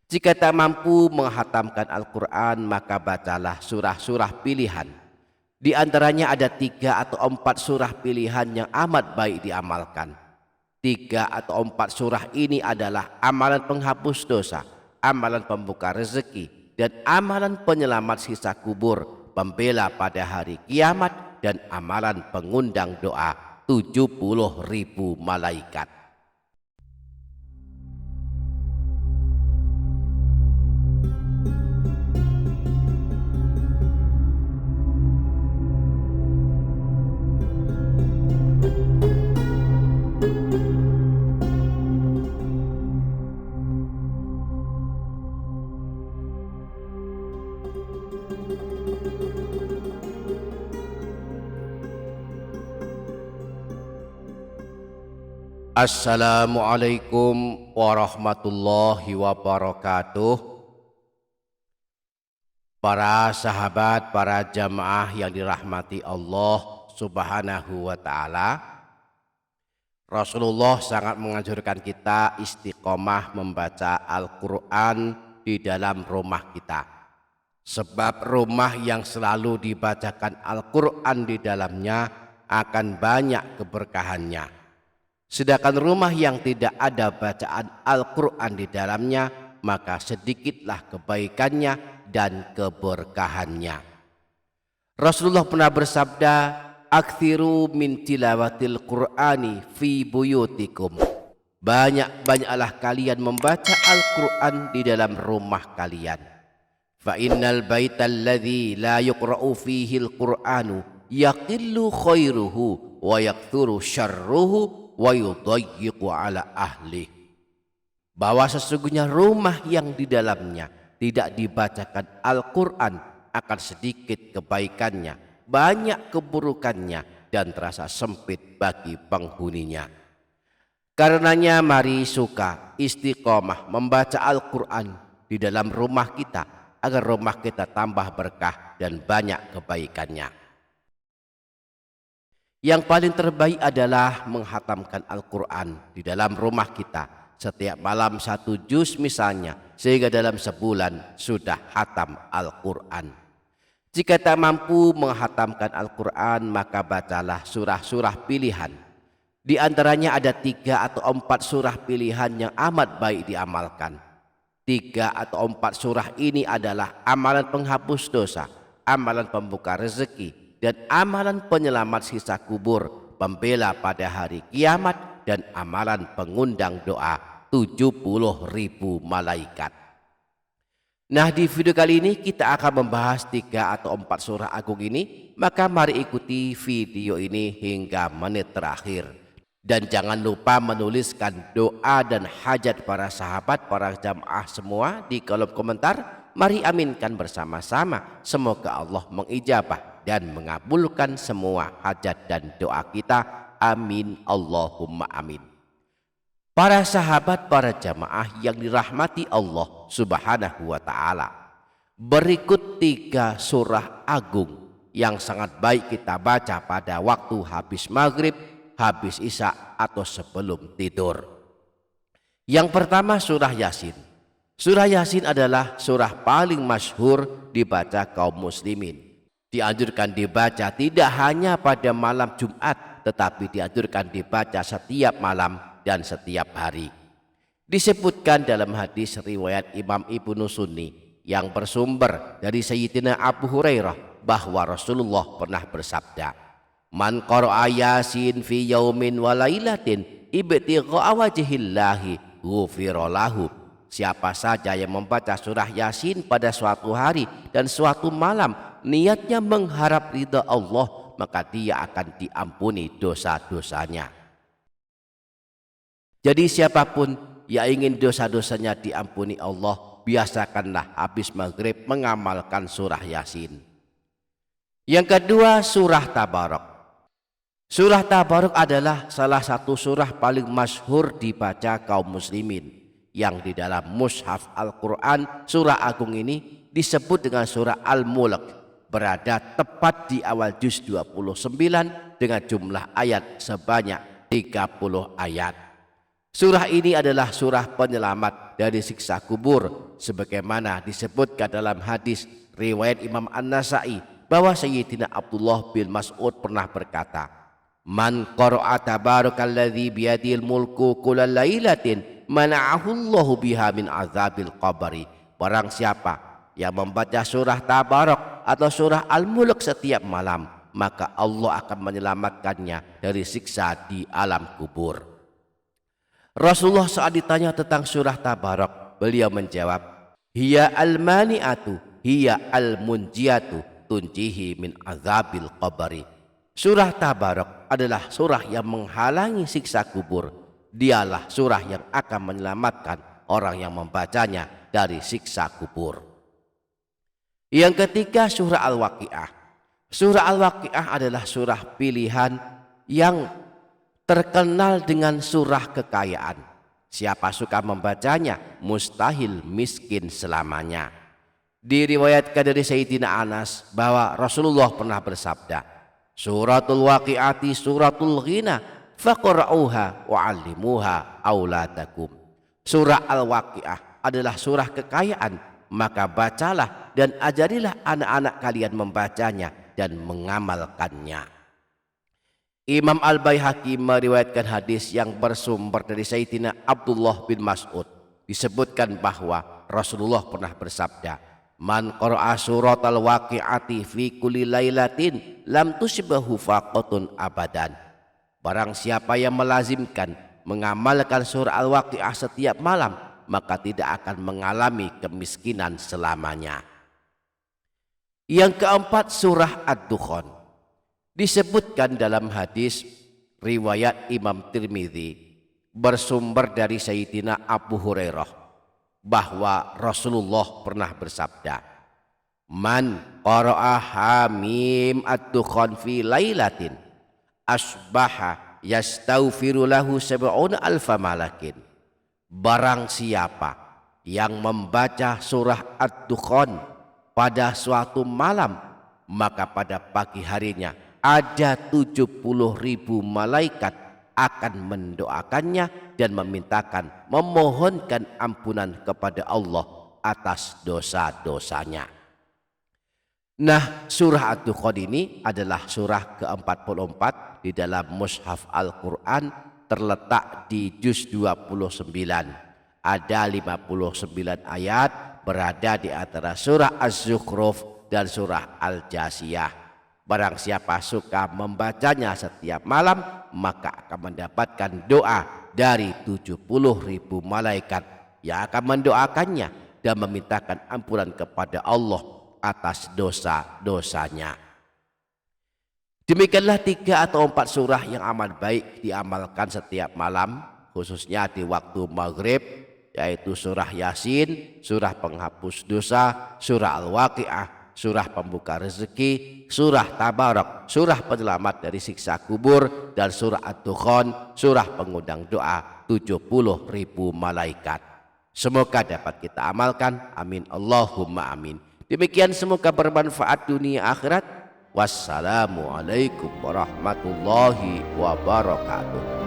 Jika tak mampu menghatamkan Al-Quran, maka bacalah surah-surah pilihan. Di antaranya ada 3 atau 4 surah pilihan yang amat baik diamalkan. 3 atau 4 surah ini adalah amalan penghapus dosa, amalan pembuka rezeki, dan amalan penyelamat sisa kubur, pembela pada hari kiamat, dan amalan pengundang doa 70.000 malaikat. Assalamualaikum warahmatullahi wabarakatuh. Para sahabat, para jamaah yang dirahmati Allah Subhanahu wa ta'ala, Rasulullah sangat menganjurkan kita istiqomah membaca Al-Quran di dalam rumah kita. Sebab rumah yang selalu dibacakan Al-Quran di dalamnya akan banyak keberkahannya. Sedangkan rumah yang tidak ada bacaan Al-Quran di dalamnya, maka sedikitlah kebaikannya dan keberkahannya. Rasulullah pernah bersabda, "Aktsiru min tilawatil Qur'ani fi buyutikum." Banyak-banyaklah kalian membaca Al-Quran di dalam rumah kalian. Fa innal baital ladzi la yuqra'u fihi al-Qur'anu yaqillu khairuhu wa yakthuru syarruhu wa yudayyiqu ala ahli. Bahwa sesungguhnya rumah yang di dalamnya tidak dibacakan Al-Quran akan sedikit kebaikannya, banyak keburukannya, dan terasa sempit bagi penghuninya. Karenanya mari suka istiqomah membaca Al-Quran di dalam rumah kita agar rumah kita tambah berkah dan banyak kebaikannya. Yang paling terbaik adalah menghatamkan Al-Quran di dalam rumah kita. Setiap malam 1 juz misalnya, sehingga dalam sebulan sudah hatam Al-Quran. Jika tak mampu menghatamkan Al-Quran, maka bacalah surah-surah pilihan. Di antaranya ada 3 atau 4 surah pilihan yang amat baik diamalkan. 3 atau 4 surah ini adalah amalan penghapus dosa, amalan pembuka rezeki, dan amalan penyelamat sisa kubur, pembela pada hari kiamat, dan amalan pengundang doa 70.000 malaikat. Nah, di video kali ini kita akan membahas 3 atau 4 surah agung ini. Maka mari ikuti video ini hingga menit terakhir. Dan jangan lupa menuliskan doa dan hajat para sahabat, para jamaah semua di kolom komentar. Mari aminkan bersama-sama. Semoga Allah mengijabah dan mengabulkan semua hajat dan doa kita. Amin Allahumma amin. Para sahabat, para jamaah yang dirahmati Allah Subhanahu wa ta'ala, berikut 3 surah agung yang sangat baik kita baca pada waktu habis maghrib, habis isya, atau sebelum tidur. Yang pertama surah Yasin. Surah Yasin adalah surah paling masyhur dibaca kaum muslimin. Dianjurkan dibaca tidak hanya pada malam Jumat, tetapi dianjurkan dibaca setiap malam dan setiap hari. Disebutkan dalam hadis riwayat Imam Ibnu Sunni yang bersumber dari Sayyidina Abu Hurairah bahwa Rasulullah pernah bersabda, "Man qara'a Yasin fi yaumin wa lailatin ibtigha'a wajhillahi ghufira lahu." Siapa saja yang membaca surah Yasin pada suatu hari dan suatu malam, niatnya mengharap ridha Allah, maka dia akan diampuni dosa-dosanya. Jadi siapapun yang ingin dosa-dosanya diampuni Allah, biasakanlah habis maghrib mengamalkan surah Yasin. Yang kedua surah Tabarok. Surah Tabarok adalah salah satu surah paling masyhur dibaca kaum muslimin. Yang di dalam mushaf Al-Quran, surah agung ini disebut dengan surah Al-Mulk, berada tepat di awal juz 29 dengan jumlah ayat sebanyak 30 ayat. Surah ini adalah surah penyelamat dari siksa kubur, sebagaimana disebutkan dalam hadis riwayat Imam An-Nasa'i bahwa Sayyidina Abdullah bin Mas'ud pernah berkata, "Man qara'a tabarakalladzi biyadil mulku kullal lailatin mana'ahu Allahu biha min azabil qabri." Barang siapa yang membaca surah Tabarak atau surah Al-Mulk setiap malam, maka Allah akan menyelamatkannya dari siksa di alam kubur. Rasulullah saat ditanya tentang surah Tabarak, beliau menjawab, "Hiya al-mani'atu, hiya al-munjiyatu, tunjihi min azabil qabri." Surah Tabarak adalah surah yang menghalangi siksa kubur. Dialah surah yang akan menyelamatkan orang yang membacanya dari siksa kubur. Yang ketiga, surah Al-Waqiah. Surah Al-Waqiah adalah surah pilihan yang terkenal dengan surah kekayaan. Siapa suka membacanya, mustahil miskin selamanya. Diriwayatkan dari Sayyidina Anas bahwa Rasulullah pernah bersabda, "Suratul Waqi'ati suratul ghina, faqra'uha wa'allimuha auladakum." Surah Al-Waqiah adalah surah kekayaan, maka bacalah dan ajarilah anak-anak kalian membacanya dan mengamalkannya. Imam Al-Baihaqi meriwayatkan hadis yang bersumber dari Sayyidina Abdullah bin Mas'ud. Disebutkan bahwa Rasulullah pernah bersabda, "Man qara'a suratal waqi'ati fi kulli lailatin lam tusibhu faqatun abadan." Barang siapa yang melazimkan mengamalkan surah Al-Waqi'ah setiap malam, maka tidak akan mengalami kemiskinan selamanya. Yang keempat, surah Ad-Dukhan. Disebutkan dalam hadis riwayat Imam Tirmidzi bersumber dari Sayyidina Abu Hurairah bahwa Rasulullah pernah bersabda, "Man qara'a hamim ad-dukhan fi lailatin asbaha yastaghfiru lahu sab'una alfa malakin." Barang siapa yang membaca surah Ad-Dukhan pada suatu malam, maka pada pagi harinya ada 70.000 malaikat akan mendoakannya dan memohonkan ampunan kepada Allah atas dosa-dosanya. Nah, surah Ad-Dukhan ini adalah surah ke-44 di dalam mushaf Al-Quran, terletak di juz 29. Ada 59 ayat, berada di antara surah Az-Zukhruf dan surah Al-Jasiyah. Barang siapa suka membacanya setiap malam, maka akan mendapatkan doa dari 70.000 malaikat yang akan mendoakannya dan memintakan ampunan kepada Allah atas dosa-dosanya. Demikianlah 3 atau 4 surah yang amat baik diamalkan setiap malam, khususnya di waktu maghrib, yaitu surah Yasin, surah penghapus dosa, surah Al-Waqi'ah, surah pembuka rezeki, surah Tabarak, surah penyelamat dari siksa kubur, dan surah Ad-Dukhan, surah pengundang doa 70.000 malaikat. Semoga dapat kita amalkan, amin Allahumma amin. Demikian, semoga bermanfaat dunia akhirat. Wassalamualaikum warahmatullahi wabarakatuh.